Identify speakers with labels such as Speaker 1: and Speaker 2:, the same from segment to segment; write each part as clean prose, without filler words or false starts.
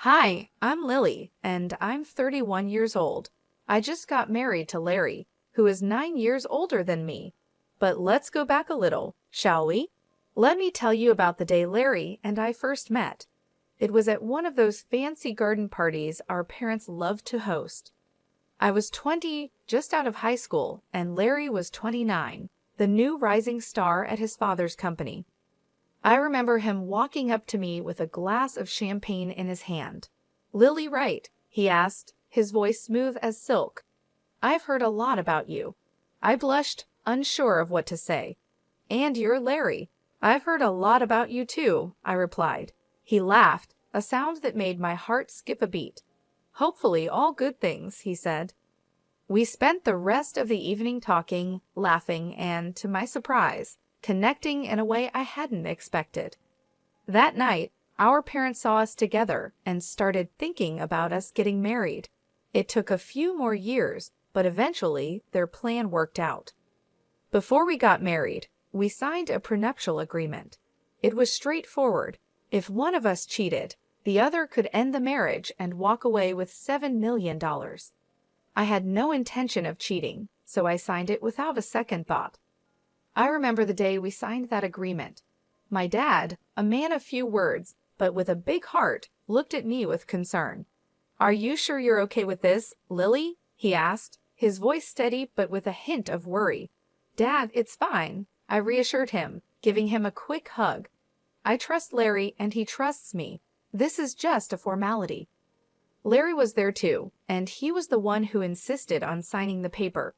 Speaker 1: Hi, I'm Lily, and I'm 31 years old. I just got married to Larry, who is 9 years older than me. But let's go back a little, shall we? Let me tell you about the day Larry and I first met. It was at one of those fancy garden parties our parents loved to host. I was 20, just out of high school, and Larry was 29, the new rising star at his father's company. I remember him walking up to me with a glass of champagne in his hand. "Lily Wright?" he asked, his voice smooth as silk. "I've heard a lot about you." I blushed, unsure of what to say. "And you're Larry. I've heard a lot about you too," I replied. He laughed, a sound that made my heart skip a beat. "Hopefully all good things," he said. We spent the rest of the evening talking, laughing, and, to my surprise, connecting in a way I hadn't expected. That night, our parents saw us together and started thinking about us getting married. It took a few more years, but eventually their plan worked out. Before we got married, we signed a prenuptial agreement. It was straightforward. If one of us cheated, the other could end the marriage and walk away with $7 million. I had no intention of cheating, so I signed it without a second thought. I remember the day we signed that agreement. My dad, a man of few words, but with a big heart, looked at me with concern. "Are you sure you're okay with this, Lily?" he asked, his voice steady but with a hint of worry. "Dad, it's fine," I reassured him, giving him a quick hug. "I trust Larry and he trusts me. This is just a formality." Larry was there too, and he was the one who insisted on signing the paper.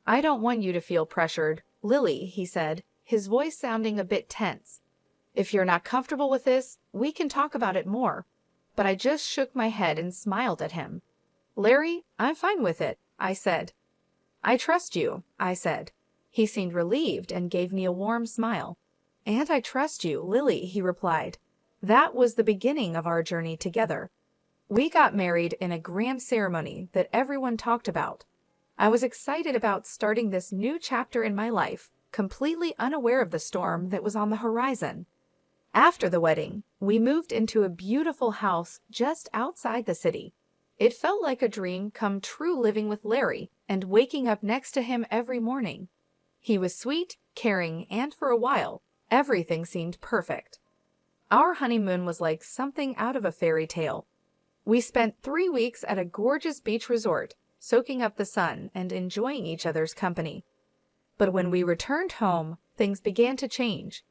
Speaker 1: "I don't want you to feel pressured, Lily," he said, his voice sounding a bit tense. "If you're not comfortable with this, we can talk about it more." But I just shook my head and smiled at him. "Larry, I'm fine with it," I said. "I trust you," I said. He seemed relieved and gave me a warm smile. "And I trust you, Lily," he replied. That was the beginning of our journey together. We got married in a grand ceremony that everyone talked about. I was excited about starting this new chapter in my life, completely unaware of the storm that was on the horizon. After the wedding, we moved into a beautiful house just outside the city. It felt like a dream come true living with Larry and waking up next to him every morning. He was sweet, caring, and for a while, everything seemed perfect. Our honeymoon was like something out of a fairy tale. We spent 3 weeks at a gorgeous beach resort, soaking up the sun and enjoying each other's company. But when we returned home, things began to change.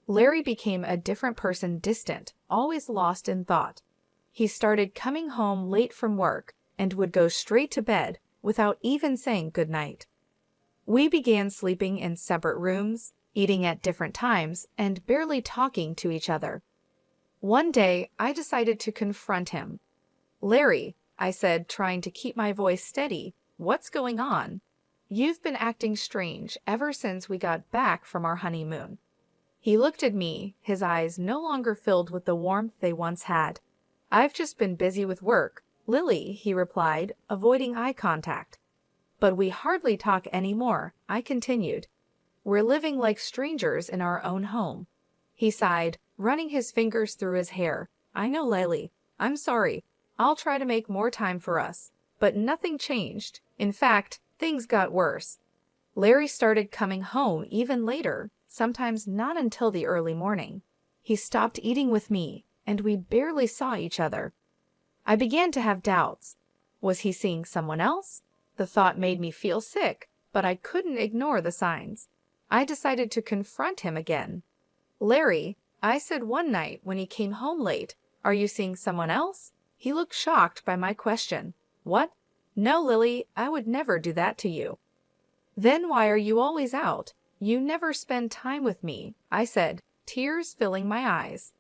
Speaker 1: Larry became a different person, distant, always lost in thought. He started coming home late from work and would go straight to bed without even saying goodnight. We began sleeping in separate rooms, eating at different times, and barely talking to each other. One day, I decided to confront him. "Larry," I said, trying to keep my voice steady, "what's going on? You've been acting strange ever since we got back from our honeymoon." He looked at me, his eyes no longer filled with the warmth they once had. "I've just been busy with work, Lily," he replied, avoiding eye contact. "But we hardly talk anymore," I continued. "We're living like strangers in our own home." He sighed, running his fingers through his hair. "I know, Lily. I'm sorry. I'll try to make more time for us." But nothing changed. In fact, things got worse. Larry started coming home even later, sometimes not until the early morning. He stopped eating with me, and we barely saw each other. I began to have doubts. Was he seeing someone else? The thought made me feel sick, but I couldn't ignore the signs. I decided to confront him again. "Larry," I said one night when he came home late, "are you seeing someone else?" He looked shocked by my question. "What? No, Lily, I would never do that to you." "Then why are you always out? You never spend time with me," I said, tears filling my eyes.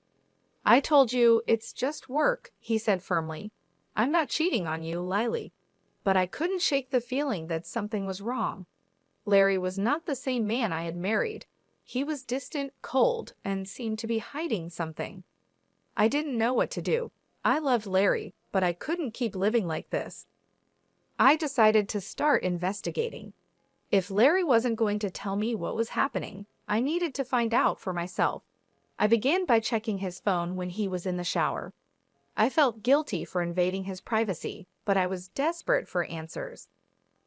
Speaker 1: "I told you, it's just work," he said firmly. "I'm not cheating on you, Lily." But I couldn't shake the feeling that something was wrong. Larry was not the same man I had married. He was distant, cold, and seemed to be hiding something. I didn't know what to do. I loved Larry, but I couldn't keep living like this. I decided to start investigating. If Larry wasn't going to tell me what was happening, I needed to find out for myself. I began by checking his phone when he was in the shower. I felt guilty for invading his privacy, but I was desperate for answers.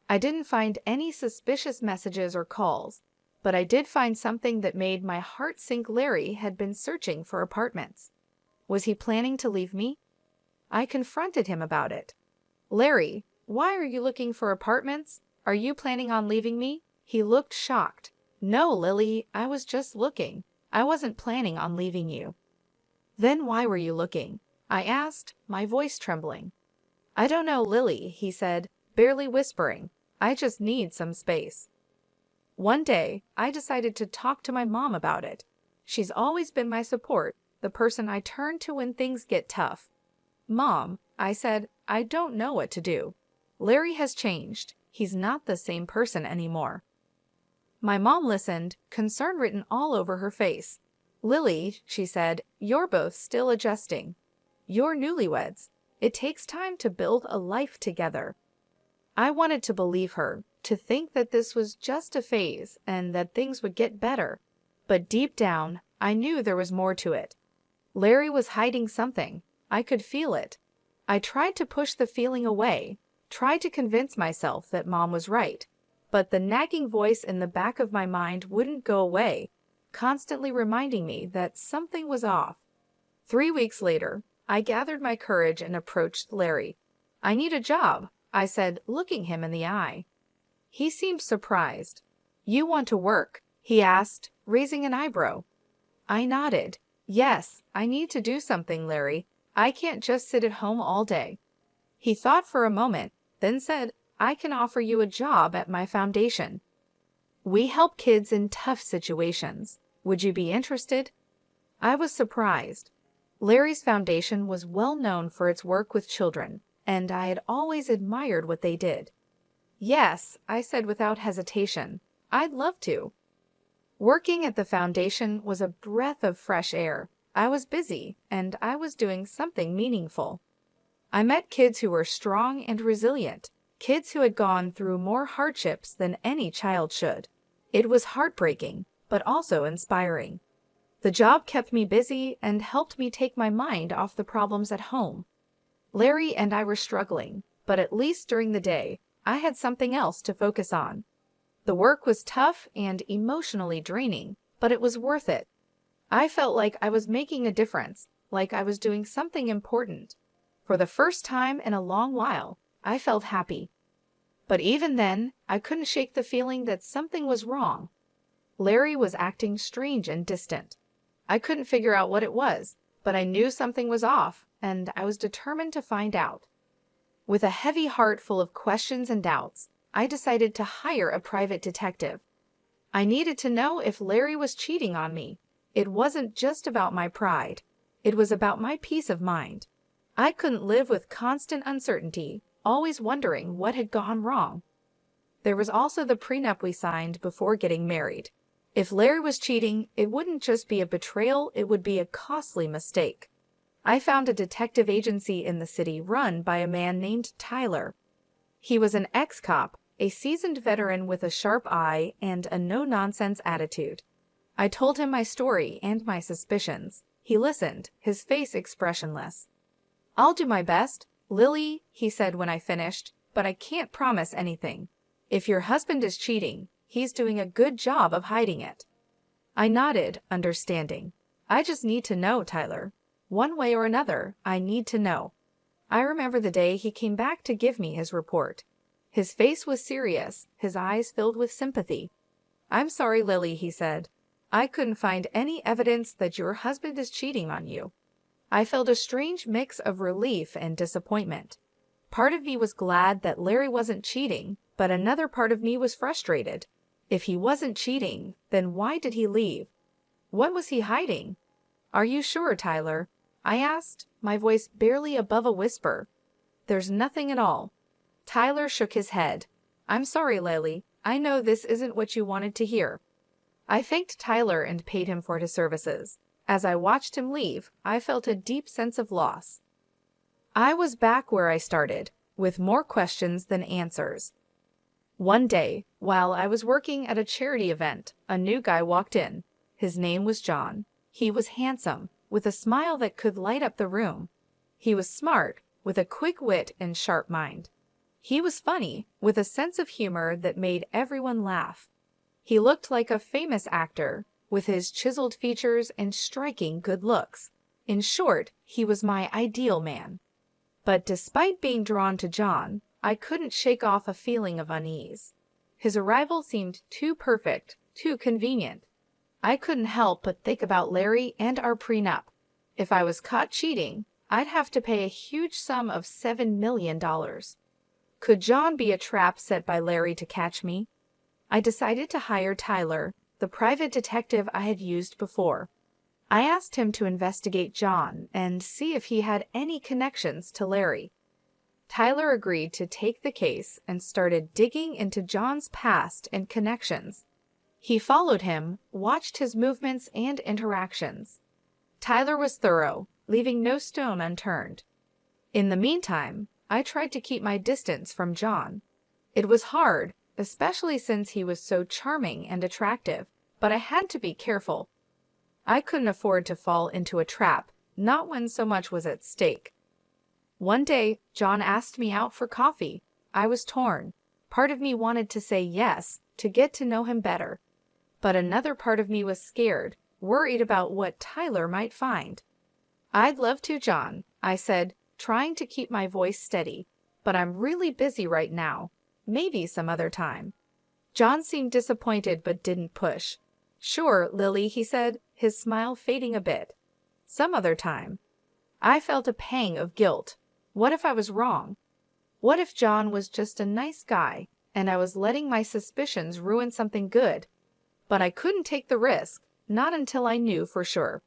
Speaker 1: I didn't find any suspicious messages or calls, but I did find something that made my heart sink. Larry had been searching for apartments. Was he planning to leave me? I confronted him about it. Larry, why are you looking for apartments? Are you planning on leaving me? He looked shocked. No, Lily, I was just looking. I wasn't planning on leaving you. Then why were you looking? I asked, my voice trembling. I don't know, Lily, he said, barely whispering. I just need some space. One day, I decided to talk to my mom about it. She's always been my support, the person I turn to when things get tough. Mom, I said, I don't know what to do. Larry has changed. He's not the same person anymore. My mom listened, concern written all over her face. Lily, she said, you're both still adjusting. You're newlyweds. It takes time to build a life together. I wanted to believe her, to think that this was just a phase and that things would get better. But deep down, I knew there was more to it. Larry was hiding something. I could feel it. I tried to push the feeling away, tried to convince myself that Mom was right. But the nagging voice in the back of my mind wouldn't go away, constantly reminding me that something was off. 3 weeks later, I gathered my courage and approached Larry. I need a job, I said, looking him in the eye. He seemed surprised. You want to work? He asked, raising an eyebrow. I nodded. Yes, I need to do something, Larry. I can't just sit at home all day. He thought for a moment, then said, I can offer you a job at my foundation. We help kids in tough situations. Would you be interested? I was surprised. Larry's foundation was well known for its work with children, and I had always admired what they did. Yes, I said without hesitation. I'd love to. Working at the foundation was a breath of fresh air. I was busy, and I was doing something meaningful. I met kids who were strong and resilient, kids who had gone through more hardships than any child should. It was heartbreaking, but also inspiring. The job kept me busy and helped me take my mind off the problems at home. Larry and I were struggling, but at least during the day, I had something else to focus on. The work was tough and emotionally draining, but it was worth it. I felt like I was making a difference, like I was doing something important. For the first time in a long while, I felt happy. But even then, I couldn't shake the feeling that something was wrong. Larry was acting strange and distant. I couldn't figure out what it was, but I knew something was off, and I was determined to find out. With a heavy heart full of questions and doubts, I decided to hire a private detective. I needed to know if Larry was cheating on me. It wasn't just about my pride. It was about my peace of mind. I couldn't live with constant uncertainty, always wondering what had gone wrong. There was also the prenup we signed before getting married. If Larry was cheating, it wouldn't just be a betrayal, it would be a costly mistake. I found a detective agency in the city run by a man named Tyler. He was an ex-cop, a seasoned veteran with a sharp eye and a no-nonsense attitude. I told him my story and my suspicions. He listened, his face expressionless. I'll do my best, Lily, he said when I finished, but I can't promise anything. If your husband is cheating, he's doing a good job of hiding it. I nodded, understanding. I just need to know, Tyler. One way or another, I need to know. I remember the day he came back to give me his report. His face was serious, his eyes filled with sympathy. I'm sorry, Lily, he said. I couldn't find any evidence that your husband is cheating on you. I felt a strange mix of relief and disappointment. Part of me was glad that Larry wasn't cheating, but another part of me was frustrated. If he wasn't cheating, then why did he leave? What was he hiding? Are you sure, Tyler? I asked, my voice barely above a whisper. There's nothing at all. Tyler shook his head. I'm sorry, Lily. I know this isn't what you wanted to hear. I thanked Tyler and paid him for his services. As I watched him leave, I felt a deep sense of loss. I was back where I started, with more questions than answers. One day, while I was working at a charity event, a new guy walked in. His name was John. He was handsome, with a smile that could light up the room. He was smart, with a quick wit and sharp mind. He was funny, with a sense of humor that made everyone laugh. He looked like a famous actor, with his chiseled features and striking good looks. In short, he was my ideal man. But despite being drawn to John, I couldn't shake off a feeling of unease. His arrival seemed too perfect, too convenient. I couldn't help but think about Larry and our prenup. If I was caught cheating, I'd have to pay a huge sum of $7 million. Could John be a trap set by Larry to catch me? I decided to hire Tyler, the private detective I had used before. I asked him to investigate John and see if he had any connections to Larry. Tyler agreed to take the case and started digging into John's past and connections. He followed him, watched his movements and interactions. Tyler was thorough, leaving no stone unturned. In the meantime, I tried to keep my distance from John. It was hard, especially since he was so charming and attractive, but I had to be careful. I couldn't afford to fall into a trap, not when so much was at stake. One day, John asked me out for coffee. I was torn. Part of me wanted to say yes, to get to know him better. But another part of me was scared, worried about what Tyler might find. "I'd love to, John," I said, trying to keep my voice steady, "but I'm really busy right now. Maybe some other time." John seemed disappointed but didn't push. "Sure, Lily," he said, his smile fading a bit. "Some other time." I felt a pang of guilt. What if I was wrong? What if John was just a nice guy, and I was letting my suspicions ruin something good? But I couldn't take the risk, not until I knew for sure.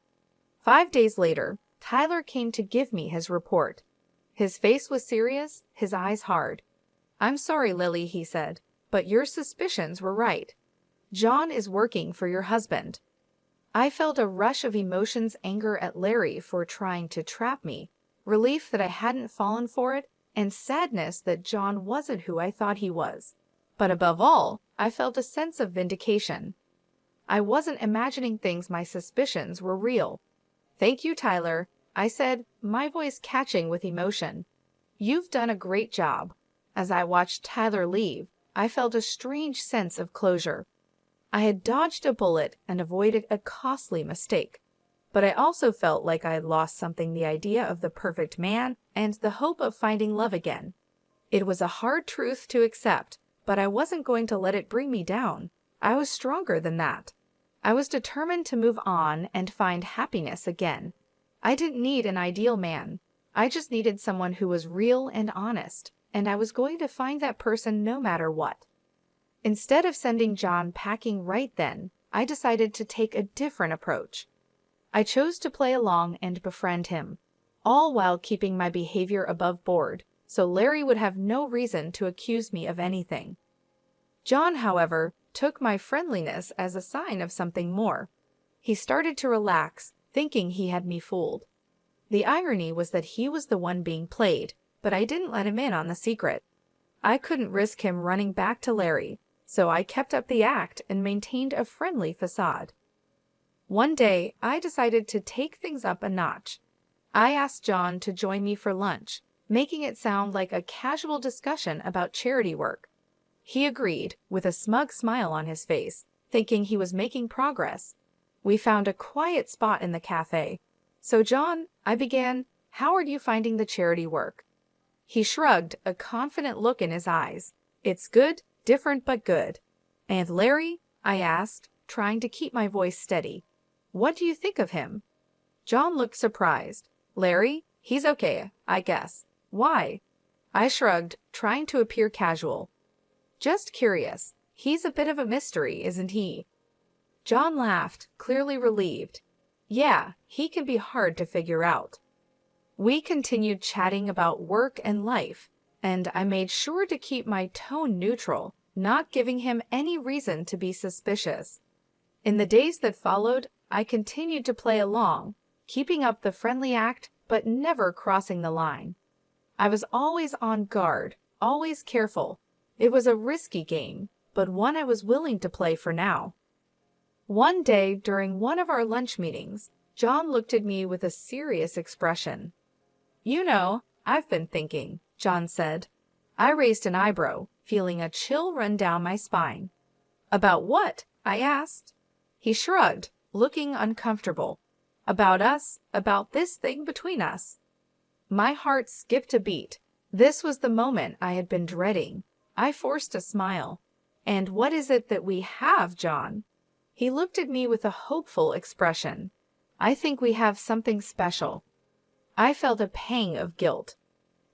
Speaker 1: 5 days later, Tyler came to give me his report. His face was serious, his eyes hard. "I'm sorry, Lily," he said, "but your suspicions were right. John is working for your husband." I felt a rush of emotions, anger at Larry for trying to trap me, relief that I hadn't fallen for it, and sadness that John wasn't who I thought he was. But above all, I felt a sense of vindication. I wasn't imagining things, my suspicions were real. "Thank you, Tyler," I said, my voice catching with emotion. "You've done a great job." As I watched Tyler leave, I felt a strange sense of closure. I had dodged a bullet and avoided a costly mistake. But I also felt like I had lost something, the idea of the perfect man and the hope of finding love again. It was a hard truth to accept, but I wasn't going to let it bring me down. I was stronger than that. I was determined to move on and find happiness again. I didn't need an ideal man. I just needed someone who was real and honest, and I was going to find that person no matter what. Instead of sending John packing right then, I decided to take a different approach. I chose to play along and befriend him, all while keeping my behavior above board, so Larry would have no reason to accuse me of anything. John, however, took my friendliness as a sign of something more. He started to relax, thinking he had me fooled. The irony was that he was the one being played, but I didn't let him in on the secret. I couldn't risk him running back to Larry, so I kept up the act and maintained a friendly facade. One day, I decided to take things up a notch. I asked John to join me for lunch, making it sound like a casual discussion about charity work. He agreed, with a smug smile on his face, thinking he was making progress. We found a quiet spot in the cafe. "So, John," I began, "how are you finding the charity work?" He shrugged, a confident look in his eyes. "It's good, different but good." "And Larry?" I asked, trying to keep my voice steady. "What do you think of him?" John looked surprised. "Larry? He's okay, I guess. Why?" I shrugged, trying to appear casual. "Just curious. He's a bit of a mystery, isn't he?" John laughed, clearly relieved. "Yeah, he can be hard to figure out." We continued chatting about work and life, and I made sure to keep my tone neutral, not giving him any reason to be suspicious. In the days that followed, I continued to play along, keeping up the friendly act but never crossing the line. I was always on guard, always careful. It was a risky game, but one I was willing to play for now. One day, during one of our lunch meetings, John looked at me with a serious expression. You know, I've been thinking, John said. I raised an eyebrow, feeling a chill run down my spine. About what? I asked. He shrugged, looking uncomfortable. About us, about this thing between us. My heart skipped a beat. This was the moment I had been dreading. I forced a smile. And what is it that we have, John? He looked at me with a hopeful expression. I think we have something special. I felt a pang of guilt.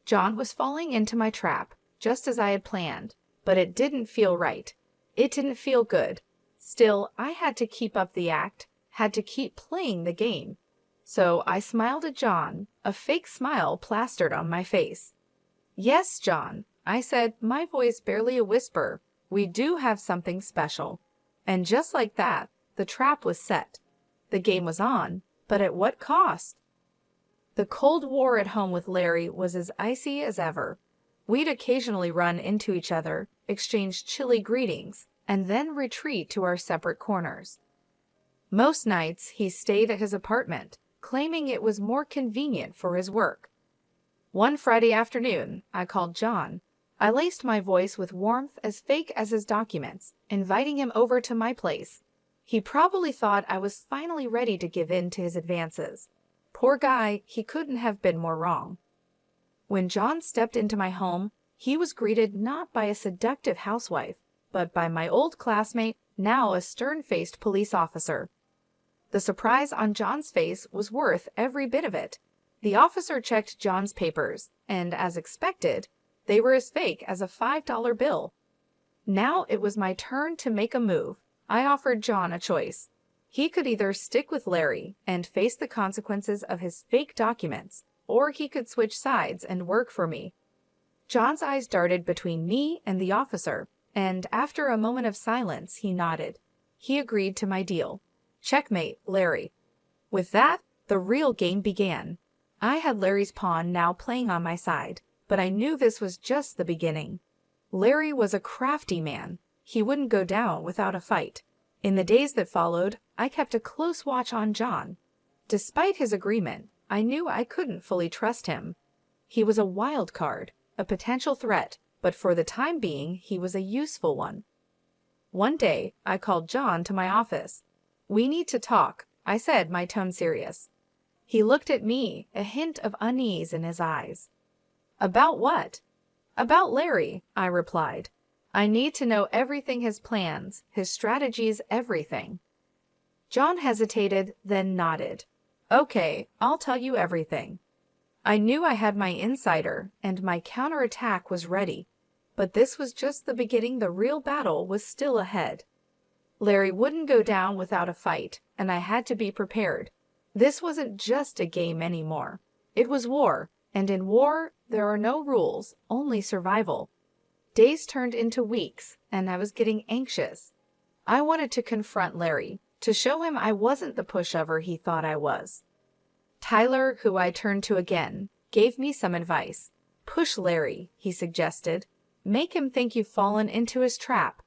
Speaker 1: John was falling into my trap, just as I had planned, but it didn't feel right. It didn't feel good. Still, I had to keep up the act, had to keep playing the game. So I smiled at John, a fake smile plastered on my face. Yes, John, I said, my voice barely a whisper. We do have something special. And just like that, the trap was set. The game was on, but at what cost? The Cold War at home with Larry was as icy as ever. We'd occasionally run into each other, exchange chilly greetings, and then retreat to our separate corners. Most nights he stayed at his apartment, claiming it was more convenient for his work. One Friday afternoon, I called John. I laced my voice with warmth as fake as his documents, inviting him over to my place. He probably thought I was finally ready to give in to his advances. Poor guy, he couldn't have been more wrong. When John stepped into my home, he was greeted not by a seductive housewife, but by my old classmate, now a stern-faced police officer. The surprise on John's face was worth every bit of it. The officer checked John's papers, and as expected, they were as fake as a $5 bill. Now it was my turn to make a move. I offered John a choice. He could either stick with Larry and face the consequences of his fake documents, or he could switch sides and work for me. John's eyes darted between me and the officer, and after a moment of silence, he nodded. He agreed to my deal. Checkmate, Larry. With that, the real game began. I had Larry's pawn now playing on my side, but I knew this was just the beginning. Larry was a crafty man. He wouldn't go down without a fight. In the days that followed, I kept a close watch on John. Despite his agreement, I knew I couldn't fully trust him. He was a wild card, a potential threat, but for the time being, he was a useful one. One day, I called John to my office. We need to talk, I said, my tone serious. He looked at me, a hint of unease in his eyes. About what? About Larry, I replied. I need to know everything, his plans, his strategies, everything. John hesitated, then nodded. Okay, I'll tell you everything. I knew I had my insider, and my counterattack was ready. But this was just the beginning. The real battle was still ahead. Larry wouldn't go down without a fight, and I had to be prepared. This wasn't just a game anymore. It was war, and in war, there are no rules, only survival. Days turned into weeks, and I was getting anxious. I wanted to confront Larry, to show him I wasn't the pushover he thought I was. Tyler, who I turned to again, gave me some advice. Push Larry, he suggested. Make him think you've fallen into his trap.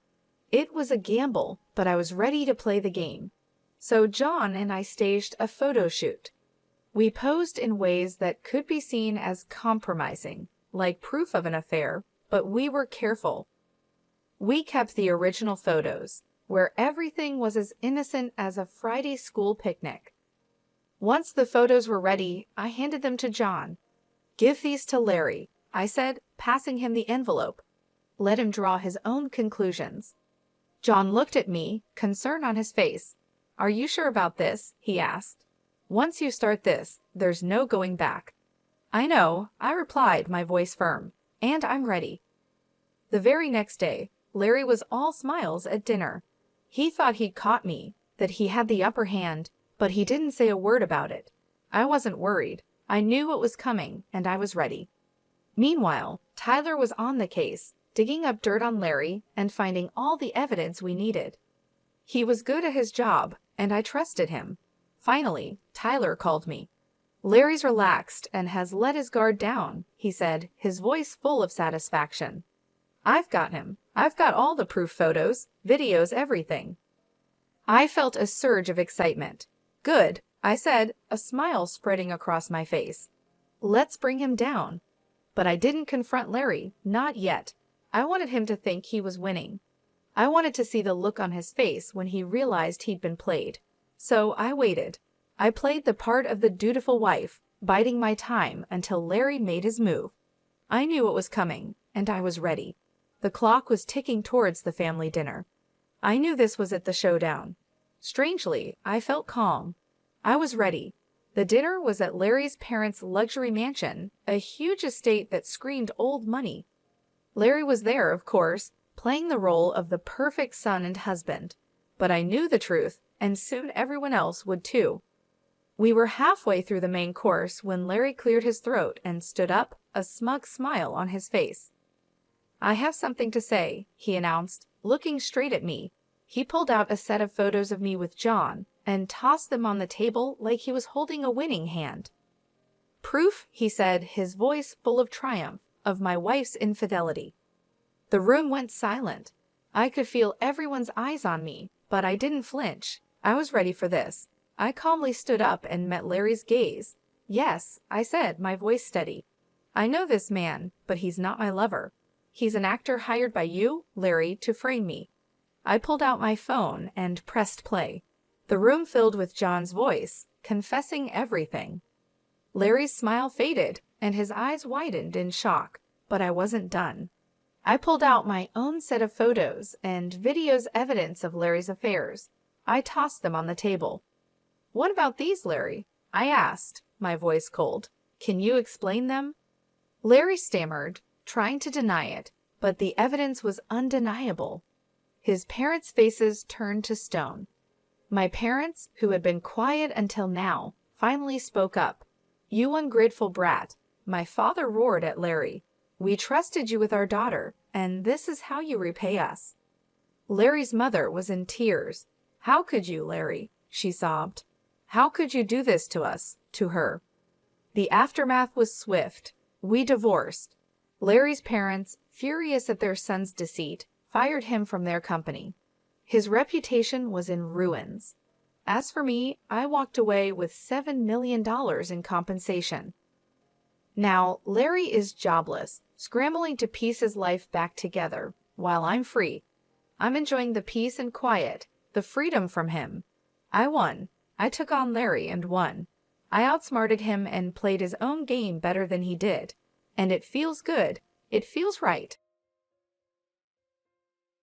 Speaker 1: It was a gamble, but I was ready to play the game. So John and I staged a photo shoot. We posed in ways that could be seen as compromising, like proof of an affair, but we were careful. We kept the original photos, where everything was as innocent as a Friday school picnic. Once the photos were ready, I handed them to John. Give these to Larry, I said, passing him the envelope. Let him draw his own conclusions. John looked at me, concern on his face. Are you sure about this? He asked. Once you start this, there's no going back. I know, I replied, my voice firm, and I'm ready. The very next day, Larry was all smiles at dinner. He thought he'd caught me, that he had the upper hand, but he didn't say a word about it. I wasn't worried. I knew what was coming, and I was ready. Meanwhile, Tyler was on the case, digging up dirt on Larry and finding all the evidence we needed. He was good at his job, and I trusted him. Finally, Tyler called me. Larry's relaxed and has let his guard down, he said, his voice full of satisfaction. I've got him. I've got all the proof photos, videos, everything. I felt a surge of excitement. Good, I said, a smile spreading across my face. Let's bring him down. But I didn't confront Larry, not yet. I wanted him to think he was winning. I wanted to see the look on his face when he realized he'd been played. So I waited. I played the part of the dutiful wife, biding my time until Larry made his move. I knew what was coming, and I was ready. The clock was ticking towards the family dinner. I knew this was it, the showdown. Strangely, I felt calm. I was ready. The dinner was at Larry's parents' luxury mansion, a huge estate that screamed old money. Larry was there, of course, playing the role of the perfect son and husband. But I knew the truth, and soon everyone else would too. We were halfway through the main course when Larry cleared his throat and stood up, a smug smile on his face. "I have something to say," he announced, looking straight at me. He pulled out a set of photos of me with John and tossed them on the table like he was holding a winning hand. "Proof," he said, his voice full of triumph, "of my wife's infidelity." The room went silent. I could feel everyone's eyes on me, but I didn't flinch. I was ready for this. I calmly stood up and met Larry's gaze. "Yes," I said, my voice steady. "I know this man, but he's not my lover. He's an actor hired by you, Larry, to frame me." I pulled out my phone and pressed play. The room filled with John's voice, confessing everything. Larry's smile faded, and his eyes widened in shock, but I wasn't done. I pulled out my own set of photos and videos evidence of Larry's affairs. I tossed them on the table. "What about these, Larry?" I asked, my voice cold. "Can you explain them?" Larry stammered, trying to deny it, but the evidence was undeniable. His parents' faces turned to stone. My parents, who had been quiet until now, finally spoke up. "You ungrateful brat," my father roared at Larry. "We trusted you with our daughter, and this is how you repay us." Larry's mother was in tears. "How could you, Larry?" she sobbed. "How could you do this to us, to her?" The aftermath was swift. We divorced. Larry's parents, furious at their son's deceit, fired him from their company. His reputation was in ruins. As for me, I walked away with $7 million in compensation. Now, Larry is jobless, scrambling to piece his life back together, while I'm free. I'm enjoying the peace and quiet, the freedom from him. I won. I took on Larry and won. I outsmarted him and played his own game better than he did. And it feels good. It feels right.